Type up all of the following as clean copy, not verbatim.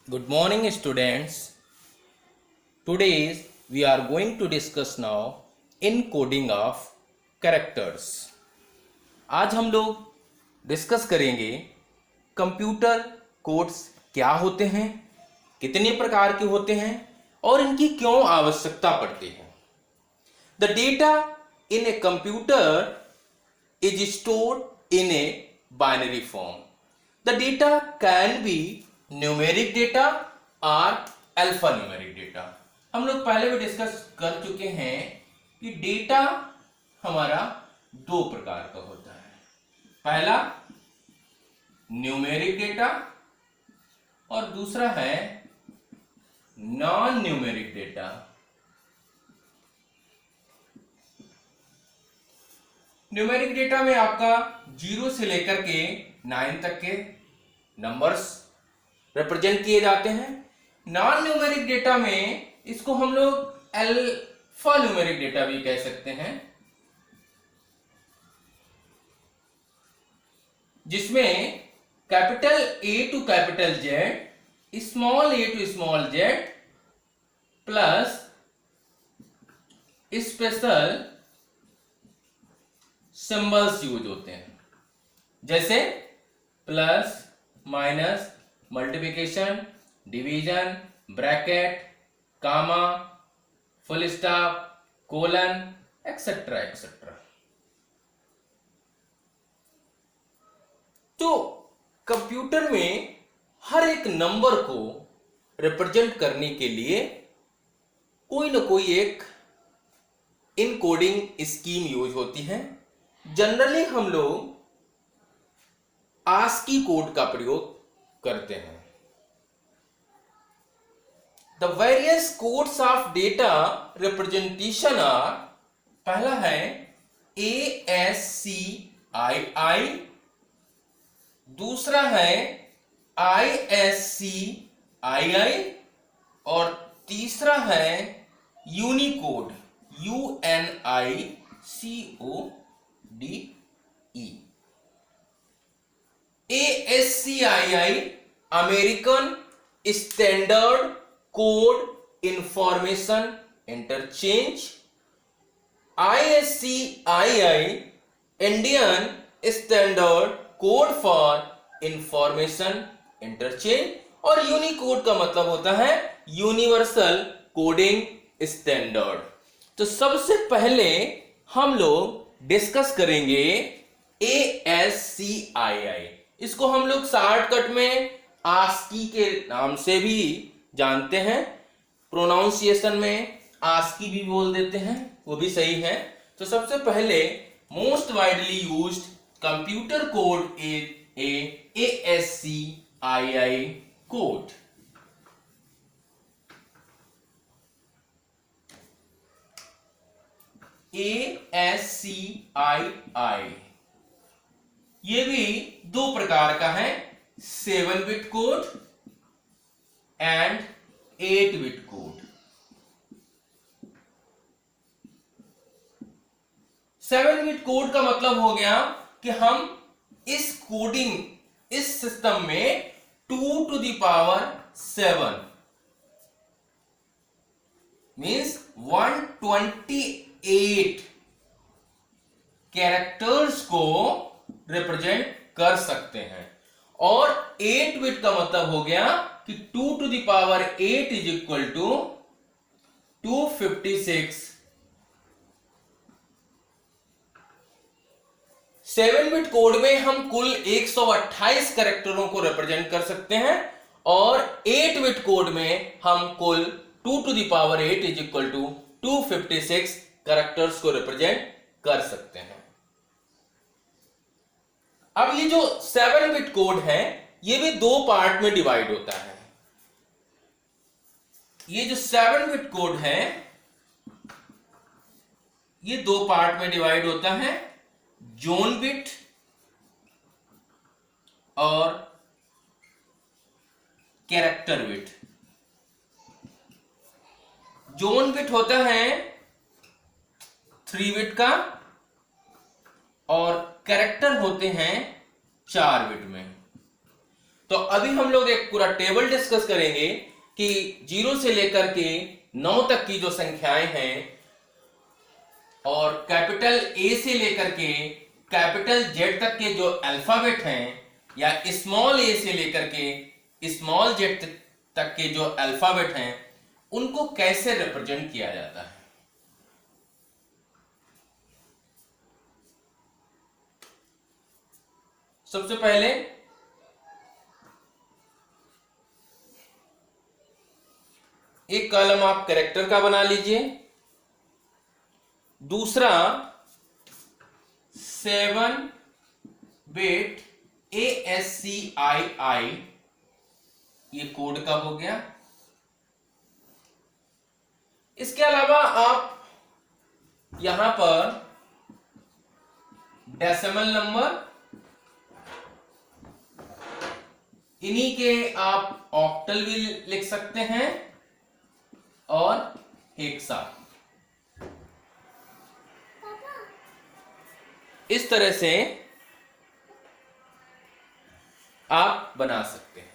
Good morning, students. Today we are going to discuss now encoding of characters. आज हम लोग discuss करेंगे computer codes क्या होते हैं, कितने प्रकार के होते हैं और इनकी क्यों आवश्यकता पड़ती है. The data in a computer is stored in a binary form. The data can be numeric data और अल्फा न्यूमेरिक डेटा. हम लोग पहले भी डिस्कस कर चुके हैं कि डेटा हमारा दो प्रकार का होता है. पहला न्यूमेरिक डेटा और दूसरा है non numeric data. Numeric data में आपका 0 से लेकर के 9 तक के नंबर्स रिप्रेजेंट किए जाते हैं. नॉन न्यूमेरिक डेटा में इसको हम लोग अल्फा न्यूमेरिक डेटा भी कह सकते हैं, जिसमें capital A to capital Z, small a to small z plus special symbols use होते हैं, जैसे plus, minus, multiplication, division, bracket, comma, full stop, colon, etcetera etcetera. तो कंप्यूटर में हर एक नंबर को रिप्रेजेंट करने के लिए कोई ना कोई एक इनकोडिंग स्कीम यूज होती है. जनरली हम लोग आस्की कोड का प्रयोग करते हैं. The various codes of data representation are, पहला है ASCII, दूसरा है ISCII और तीसरा है unicode UNICODE. ASCII American standard code information interchange, ISCII Indian standard code for information interchange और यूनिकोड का मतलब होता है यूनिवर्सल कोडिंग स्टैंडर्ड. तो सबसे पहले हम लोग डिस्कस करेंगे ASCII. इसको हम लोग शॉर्टकट में आस्की के नाम से भी जानते हैं, प्रोनाउंसिएशन में आस्की भी बोल देते हैं, वो भी सही है. तो सबसे पहले most widely used computer code is ASCII code. ASCII ये भी दो प्रकार का है, 7 bit code and 8 bit code. 7 bit code का मतलब हो गया कि हम इस सिस्टम में 2 to the power 7 means 128 characters को रिप्रेजेंट कर सकते हैं. और 8 बिट का मतलब हो गया कि 2 to the power 8 is equal to 256. 7 bit code में हम कुल 128 कैरेक्टरों को रिप्रेजेंट कर सकते हैं और 8 बिट कोड में हम कुल 2 to the power 8 is equal to 256 characters को रिप्रेजेंट कर सकते हैं. अब ये जो 7 बिट कोड है ये भी दो पार्ट में डिवाइड होता है. ये जो 7 बिट कोड है ये दो पार्ट में डिवाइड होता है, जोन बिट और कैरेक्टर बिट. जोन बिट होता है 3 बिट का और कैरेक्टर होते हैं 4 बिट में. तो अभी हम लोग एक पूरा टेबल डिस्कस करेंगे कि 0 से लेकर के 9 तक की जो संख्याएं हैं और कैपिटल ए से लेकर के कैपिटल जेड तक के जो अल्फाबेट हैं या स्मॉल ए से लेकर के स्मॉल जेड तक के जो अल्फाबेट हैं उनको कैसे रिप्रेजेंट किया जाता है। सबसे पहले एक कॉलम आप कैरेक्टर का बना लीजिए, दूसरा 7 बिट ASCII ये कोड का हो गया। इसके अलावा आप यहां पर डेसिमल नंबर, इन्हीं के आप ऑक्टल भी लिख सकते हैं और हेक्सा। इस तरह से आप बना सकते हैं।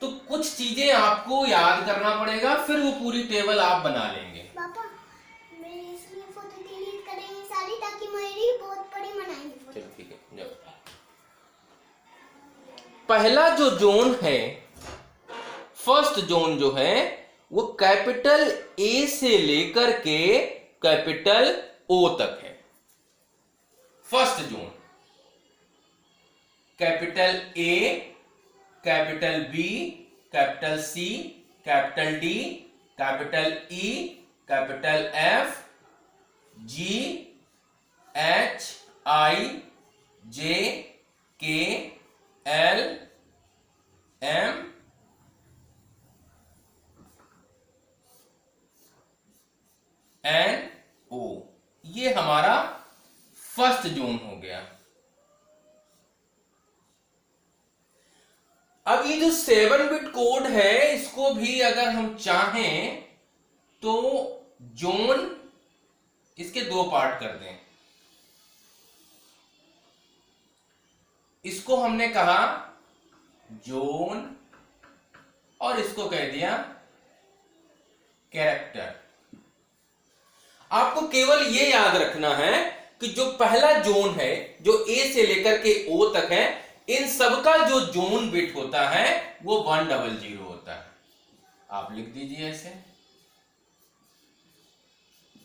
तो कुछ चीजें आपको याद करना पड़ेगा, फिर वो पूरी टेबल आप बना लेंगे। पापा, मैं इसलिए फोटो डिलीट करेंगे सारी ताकि मेरी बहुत बड़ी बनाएंगे फोटो। चलो ठीक है, जाओ। पहला जो जोन है, फर्स्ट जोन जो है वो कैपिटल ए से लेकर के कैपिटल ओ तक है। First zone capital A, capital B, capital C, capital D, capital E, capital F, G, H, I, J, K, L, M, N, ओ, ये हमारा फर्स्ट जोन हो गया। अब ये जो 7 बिट कोड है इसको भी अगर हम चाहें तो जोन इसके दो पार्ट कर दें। इसको हमने कहा जोन और इसको कह दिया कैरेक्टर। आपको केवल ये याद रखना है कि जो पहला जोन है जो ए से लेकर के ओ तक है, इन सबका जो जोन बिट होता है वो 100 होता है। आप लिख दीजिए ऐसे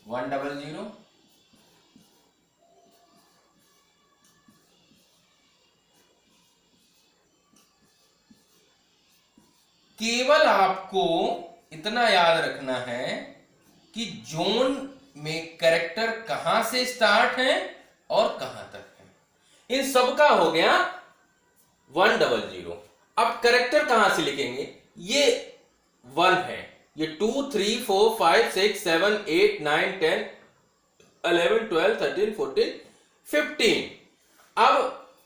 100। केवल आपको इतना याद रखना है कि जोन में कैरेक्टर कहां से स्टार्ट है और कहां तक है। इन सबका हो गया 100। अब कैरेक्टर कहां से लिखेंगे? ये 1 है, ये 2 3 4 5 6 7 8 9 10 11 12 13 14 15। अब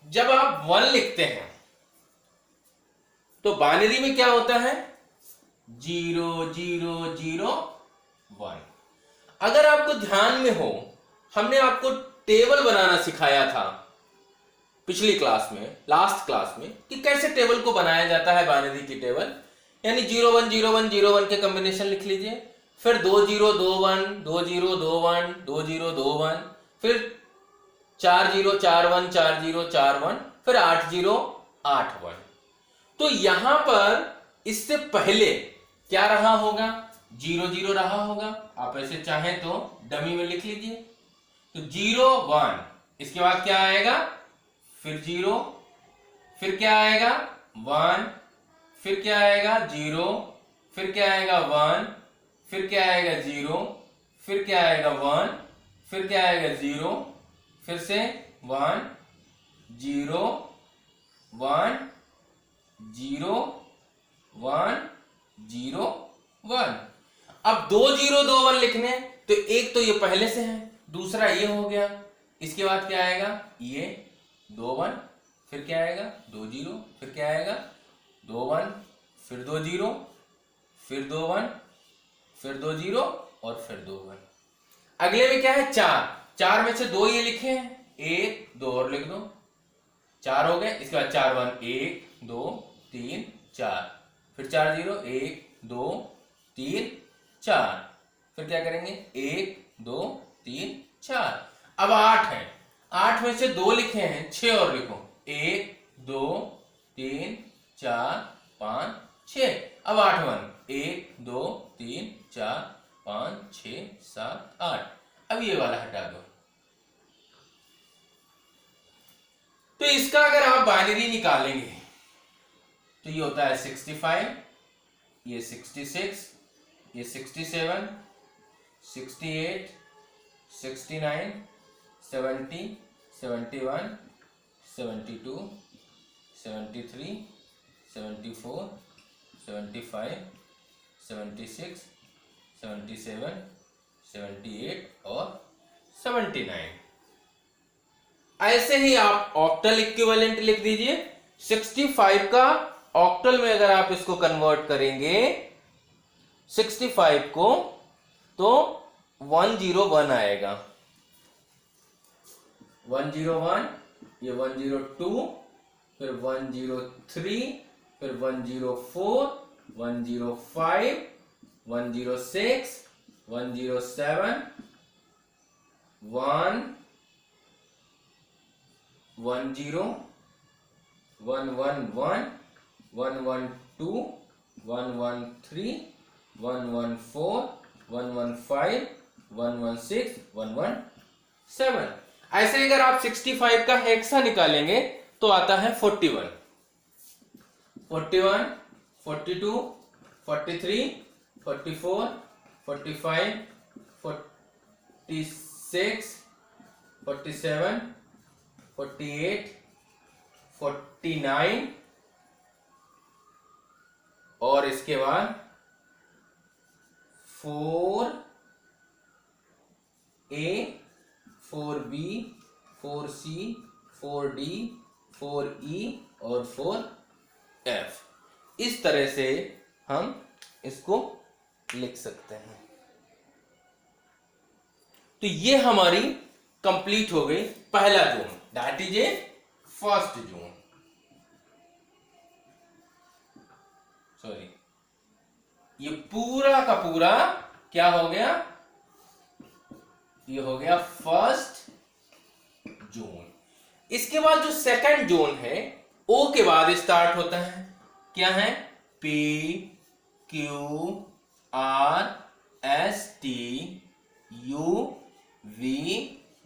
जब आप 1 लिखते हैं तो बाइनरी में क्या होता है? 0 0 0 1। अगर आपको ध्यान में हो, हमने आपको टेबल बनाना सिखाया था पिछली क्लास में, लास्ट क्लास में, कि कैसे टेबल को बनाया जाता है बाइनरी की टेबल। यानी 0 1 0 1 0 1 के कॉम्बिनेशन लिख लीजिए, फिर 2 0 2 1 2 0 2 1 2 0 2 1, फिर 4 0 4 1 4 0 4 1, फिर 8 0 8 1। तो यहां पर इससे पहले क्या रहा होगा? 0 0 रहा होगा। आप ऐसे चाहें तो डमी में लिख लीजिए। तो 0 1, इसके बाद क्या आएगा? फिर 0, फिर क्या आएगा? 1, फिर क्या आएगा? 0, फिर क्या आएगा? 1, फिर क्या आएगा? 0, फिर क्या आएगा? 1, फिर क्या आएगा? 0, फिर से 1 0 1 0 1 0 1। अब 2 0 2 1 लिखने, तो एक तो ये पहले से है, दूसरा ये हो गया। इसके बाद क्या आएगा? ये 2 1, फिर क्या आएगा? 2 0, फिर क्या आएगा? 2 1, फिर 2 0, फिर 2 1, फिर 2 0 और फिर 2 1। अगले में क्या है? 4 में से 2 ये लिखे हैं, 1 2 और लिख दो, 4 हो गए। इसके बाद 4 1 1 2 3 4, फिर 4 0, 1 2 3 4, फिर क्या करेंगे 1 2 3 4। अब 8 है, 8 में से 2 लिखे हैं, 6 और लिखो, 1 2 3 4 5 6। अब 8 1, 1 2 3 4 5 6 7 8। अब ये वाला हटा दो। तो इसका अगर आप बाइनरी निकालेंगे तो ये होता है 65, ये 66, ये 67, 68, 69, 70, 71, 72, 73, 74, 75, 76, 77, 78 और 79। ऐसे ही आप ऑक्टल इक्विवेलेंट लिख दीजिए। 65 का ऑक्टल में अगर आप इसको कन्वर्ट करेंगे 65 को, तो 101 आएगा। 101, ये 102, फिर 103, फिर 104, 105, 106, 107, 1 10, 111, 112, 113, 114, 115, 116, 117। ऐसे अगर आप 65 का हेक्सा निकालेंगे तो आता है 41, 41, 42, 43, 44, 45, 46, 47, 48, 49 और इसके बाद 4A, 4B, 4C, 4D, 4E और 4F। इस तरह से हम इसको लिख सकते हैं। तो ये हमारी कंप्लीट हो गई पहला zone, that is a first zone. Sorry, ये पूरा का पूरा क्या हो गया, ये हो गया फर्स्ट जोन। इसके बाद जो सेकंड जोन है ओ के बाद स्टार्ट होता है, क्या है, P Q R S T U V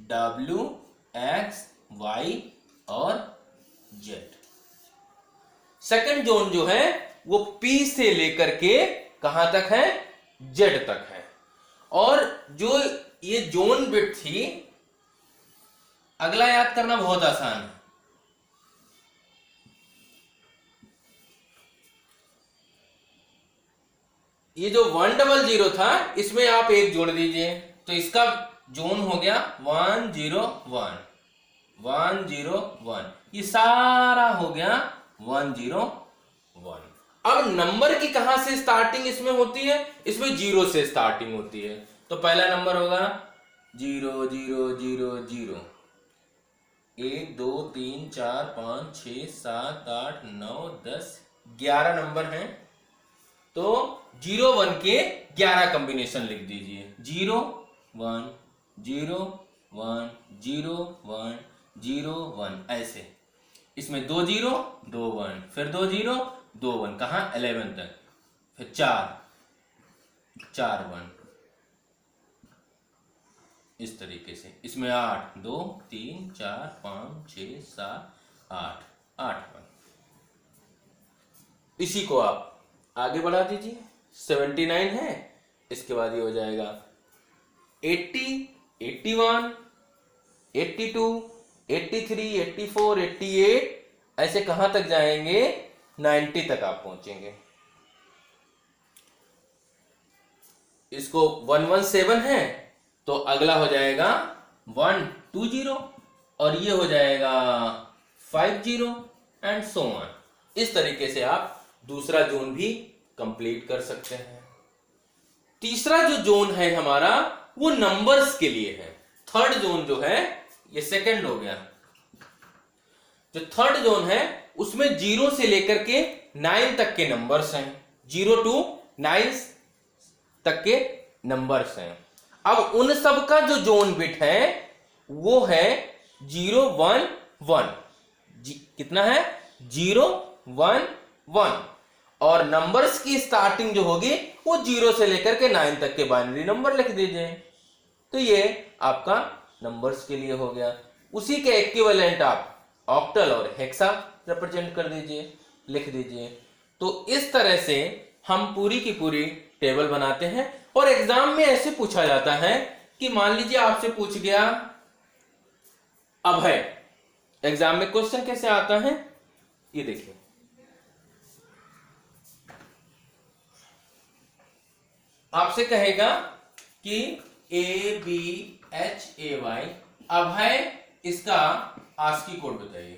W X Y और Z। सेकंड जोन जो है वो P से लेकर के कहां तक है, Z तक है। और जो ये जोन बिट थी, अगला याद करना बहुत आसान है। ये जो 100 था इसमें आप एक जोड़ दीजिए, तो इसका जोन हो गया 101, 101। ये सारा हो गया 101। अब नंबर की कहां से स्टार्टिंग इसमें होती है, इसमें 0 से स्टार्टिंग होती है। तो पहला नंबर होगा 0 0 0 0, 1 2 3 4 5 6 7 8 9 10 11 नंबर हैं। तो 0 1 के 11 कॉम्बिनेशन लिख दीजिए, 0 1 0 1 0 1 0 1, ऐसे। इसमें 2 0 2 1, फिर 2 0 2 1, कहां 11 तक, फिर 4 4 1, इस तरीके से। इसमें 8 2 3 4 5 6 7 8 8 1। इसी को आप आगे बढ़ा दीजिए, 79 है, इसके बाद ये हो जाएगा 80 81 82 83 84 88, ऐसे कहां तक जाएंगे, 90 तक आप पहुंचेंगे। इसको 117 है, तो अगला हो जाएगा 120 और ये हो जाएगा 50 एंड सो ऑन। इस तरीके से आप दूसरा जोन भी कंप्लीट कर सकते हैं। तीसरा जो जोन है हमारा वो नंबर्स के लिए है। थर्ड जोन जो है, ये सेकंड हो गया। जो थर्ड जोन है उसमें 0 से लेकर के 9 तक के नंबर्स हैं, 0 to 9 तक के नंबर्स हैं। अब उन सब का जो जोन बिट है वो है 0 1 1। कितना है? 0 1 1। और नंबर्स की स्टार्टिंग जो होगी वो 0 से लेकर के 9 तक के बाइनरी नंबर लिख दीजिए। तो ये आपका नंबर्स के लिए हो गया। उसी के इक्विवेलेंट आप ऑक्टल और हेक्सा रिप्रेजेंट कर दीजिए, लिख दीजिए। तो इस तरह से हम पूरी की पूरी टेबल बनाते हैं। और एग्जाम में ऐसे पूछा जाता है कि मान लीजिए आपसे पूछ गया अभय, एग्जाम में क्वेश्चन कैसे आता है ये देखिए, आपसे कहेगा कि ABHAY अभय, इसका आस्की कोड बताइए।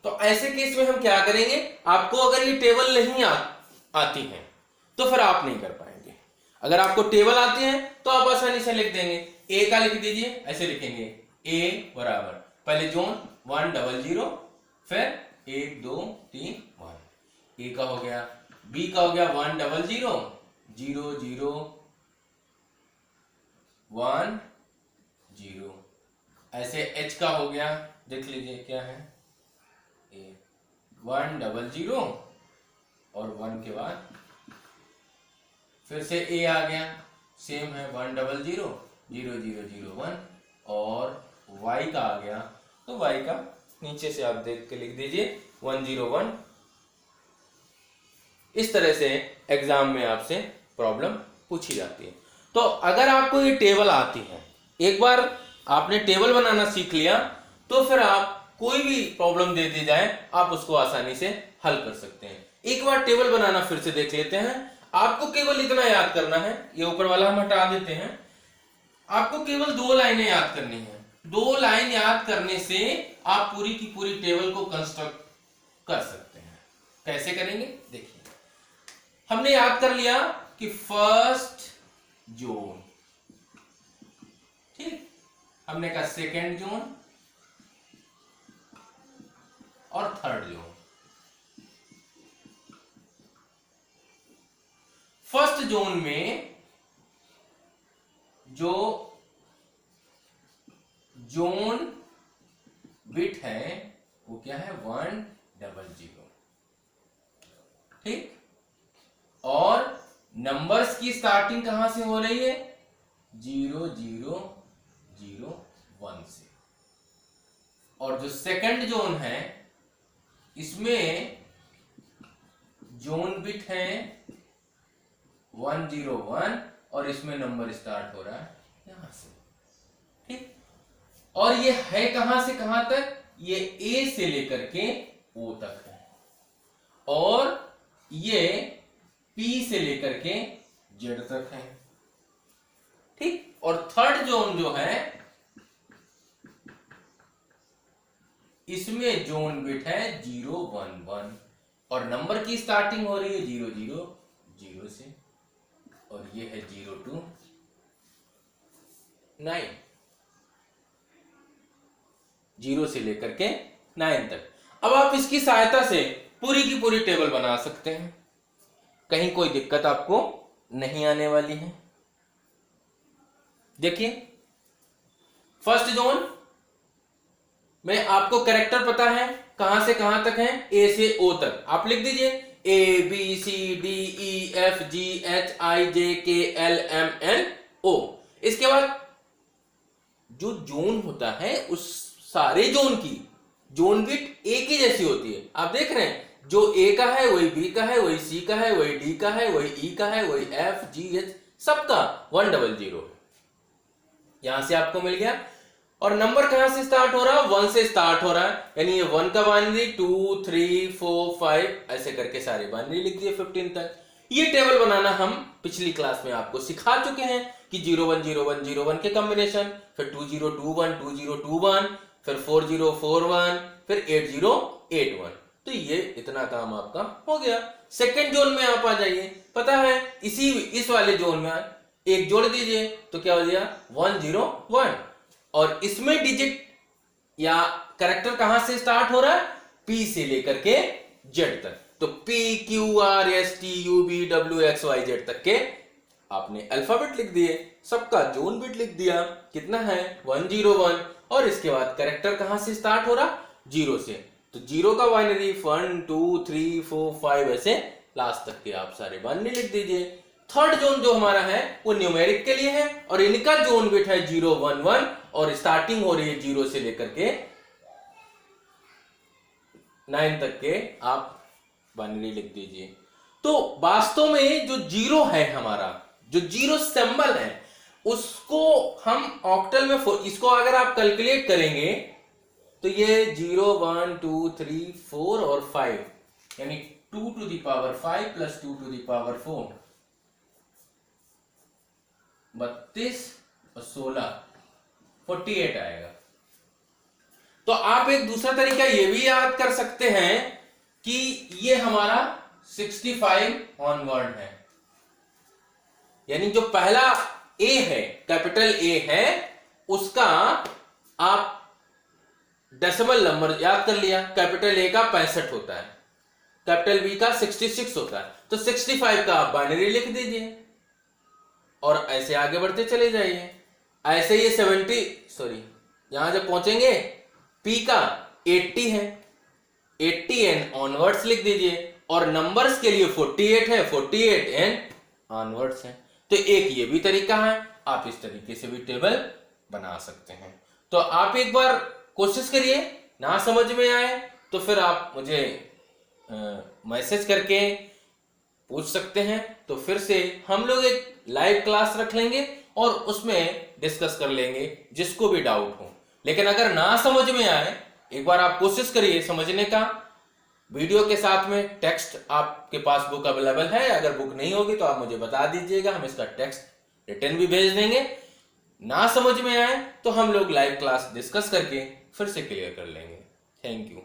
तो ऐसे केस में हम क्या करेंगे, आपको अगर ये टेबल नहीं आती है तो फिर आप नहीं कर पाएंगे। अगर आपको टेबल आती है तो आप आसानी से लिख देंगे। ए का लिख दीजिए, ऐसे लिखेंगे ए बराबर पहले जोन 1 0 0, फिर 1 2 3 1। ए का हो गया, बी का हो गया 1 0 0 0 0 1 0। ऐसे एच का हो गया, देख लीजिए क्या है, 1 0 0 और 1 के बाद फिर से ए आ गया, सेम है 1 0 0 0 0 0 1। और y का आ गया, तो y का नीचे से आप देख के लिख दीजिए 1 0 1। इस तरह से एग्जाम में आपसे प्रॉब्लम पूछी जाती है। तो अगर आपको ये टेबल आती है, एक बार आपने टेबल बनाना सीख लिया तो फिर आप कोई भी प्रॉब्लम दे दी जाए आप उसको आसानी से हल कर सकते हैं। एक बार टेबल बनाना फिर से देख लेते हैं। आपको केवल इतना याद करना है, ये ऊपर वाला हम हटा देते हैं। आपको केवल 2 लाइनें याद करनी है। 2 लाइन याद करने से आप पूरी की पूरी टेबल को कंस्ट्रक्ट कर सकते हैं। कैसे करेंगे देखिए, हमने याद कर लिया कि फर्स्ट जोन, ठीक, हमने कहा सेकेंड जोन और थर्ड जोन। फर्स्ट जोन में जो जोन बिट है वो क्या है, 1 0 0, ठीक। और नंबर्स की स्टार्टिंग कहां से हो रही है, 0 0 0 1 से। और जो सेकंड जोन है इसमें जोन बिट है 1 0 1 और इसमें नंबर स्टार्ट हो रहा है यहां से, ठीक। और ये है कहां से कहां तक, ये ए से लेकर के ओ तक है। और ये पी से लेकर के जेड तक है, ठीक। और थर्ड जोन जो है इसमें जोन बिट है 0 1 1 और नंबर की स्टार्टिंग हो रही है 0 0 0 से। और ये है 0 to 9, 0 से लेकर के 9 तक। अब आप इसकी सहायता से पूरी की पूरी टेबल बना सकते हैं, कहीं कोई दिक्कत आपको नहीं आने वाली है। देखिए फर्स्ट जोन में आपको कैरेक्टर पता है कहां से कहां तक है, ए से ओ तक। आप लिख दीजिए A B C D E F G H I J K L M N O। इसके बाद जो जोन होता है उस सारे जोन की जोन बिट ए की जैसी होती है। आप देख रहे हैं, जो ए का है वही बी का है, वही सी का है, वही डी का है, वही ई का है, वही एफ जी एच, सबका 1 0 0। यहां से आपको मिल गया। और नंबर कहां से स्टार्ट हो रहा है, 1 से स्टार्ट हो रहा है, यानी ये 1 का बाइनरी 2 3 4 5 ऐसे करके सारे बाइनरी लिख दिए 15 तक। ये टेबल बनाना हम पिछली क्लास में आपको सिखा चुके हैं कि 0 1 0 1 0 1 के कॉम्बिनेशन, फिर 2 0 2 1 2 0 2 1, फिर 4 0 4 1, फिर 8 0 8 1। तो ये इतना काम आपका हो गया। सेकेंड जोन में आप आ जाइए, पता है इस वाले जोन में एक जोड़ दीजिए तो क्या हो गया 1 0 1। और इसमें डिजिट या कैरेक्टर कहां से स्टार्ट हो रहा है, पी से लेकर के जेड तक। तो P Q R S T U B W X Y Z तक के आपने अल्फाबेट लिख दिए, सबका जोन बिट लिख दिया, कितना है 101, और इसके बाद कैरेक्टर कहां से स्टार्ट हो रहा, जीरो से। तो जीरो का बाइनरी 1 2 3 4 5 ऐसे लास्ट तक के आप सारे बाइनरी लिख दीजिए। थर्ड जोन जो हमारा है वो न्यूमेरिक के लिए है, और इनका जोन बिट है 0 1 1, और स्टार्टिंग हो रही है 0 से लेकर के 9 तक के आप बाइनरी लिख दीजिए। तो वास्तव में जो जीरो है हमारा, जो जीरो सिंबल है, उसको हम ऑक्टल में इसको अगर आप कैलकुलेट करेंगे तो ये 0 1 2 3 4 और 5, यानी 2 to the power 5 plus 2 to the power 4, 32 और 16 48 आएगा। तो आप एक दूसरा तरीका ये भी याद कर सकते हैं कि ये हमारा 65 ऑनवर्ड है, यानी जो पहला ए है, कैपिटल ए है, उसका आप डेसिमल नंबर याद कर लिया। कैपिटल ए का 65 होता है, कैपिटल बी का 66 होता है, तो 65 का आप बाइनरी लिख दीजिए और ऐसे आगे बढ़ते चले जाइए। ऐसे ये 70 यहां जब पहुंचेंगे पी का 80 है, 80 एंड ऑनवर्ड्स लिख दीजिए, और नंबर्स के लिए 48 है, 48 एंड ऑनवर्ड्स है। तो एक ये भी तरीका है, आप इस तरीके से भी टेबल बना सकते हैं। तो आप एक बार कोशिश करिए, ना समझ में आए तो फिर आप मुझे मैसेज करके पूछ सकते हैं, तो फिर से हम लोग एक लाइव क्लास रख लेंगे और उसमें डिस्कस कर लेंगे जिसको भी डाउट हो। लेकिन अगर ना समझ में आए, एक बार आप कोशिश करिए समझने का। वीडियो के साथ में टेक्स्ट आपके पास बुक अवेलेबल है, अगर बुक नहीं होगी तो आप मुझे बता दीजिएगा, हम इसका टेक्स्ट रिटर्न भी भेज देंगे। ना समझ में आए तो हम लोग लाइव क्लास डिस्कस करके फिर से क्लियर कर लेंगे। Thank you.